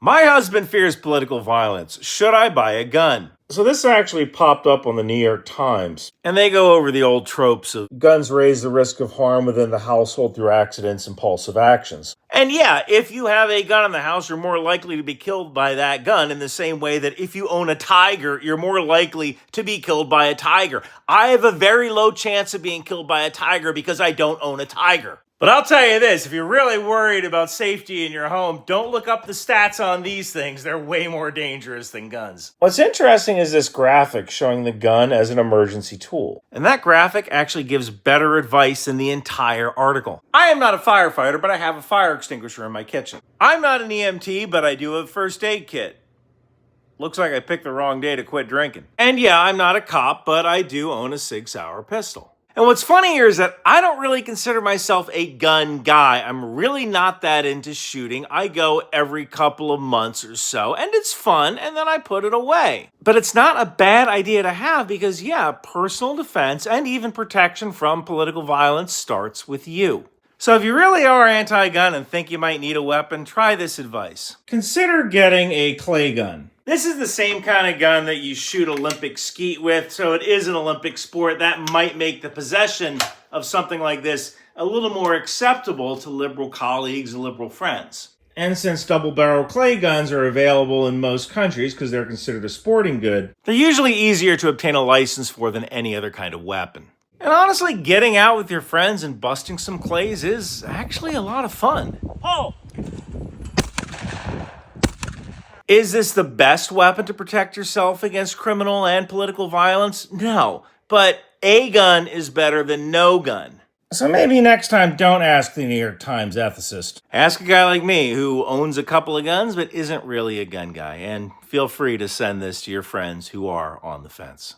My husband fears political violence. Should I buy a gun? So this actually popped up on the New York Times. And they go over the old tropes of guns raise the risk of harm within the household through accidents, impulsive actions. And yeah, if you have a gun in the house, you're more likely to be killed by that gun in the same way that if you own a tiger, you're more likely to be killed by a tiger. I have a very low chance of being killed by a tiger because I don't own a tiger. But I'll tell you this, if you're really worried about safety in your home, don't look up the stats on these things. They're way more dangerous than guns. What's interesting is this graphic showing the gun as an emergency tool. And that graphic actually gives better advice than the entire article. I am not a firefighter, but I have a fire extinguisher in my kitchen. I'm not an EMT, but I do have a first aid kit. Looks like I picked the wrong day to quit drinking. And yeah, I'm not a cop, but I do own a Sig Sauer pistol. And what's funny here is that I don't really consider myself a gun guy. I'm really not that into shooting. I go every couple of months or so, and it's fun, and then I put it away. But it's not a bad idea to have because, yeah, personal defense and even protection from political violence starts with you. So if you really are anti-gun and think you might need a weapon, try this advice. Consider getting a clay gun. This is the same kind of gun that you shoot Olympic skeet with, so it is an Olympic sport. That might make the possession of something like this a little more acceptable to liberal colleagues and liberal friends. And since double-barrel clay guns are available in most countries because they're considered a sporting good, they're usually easier to obtain a license for than any other kind of weapon. And honestly, getting out with your friends and busting some clays is actually a lot of fun. Oh! Is this the best weapon to protect yourself against criminal and political violence? No, but a gun is better than no gun. So maybe next time don't ask the New York Times ethicist. Ask a guy like me who owns a couple of guns but isn't really a gun guy. And feel free to send this to your friends who are on the fence.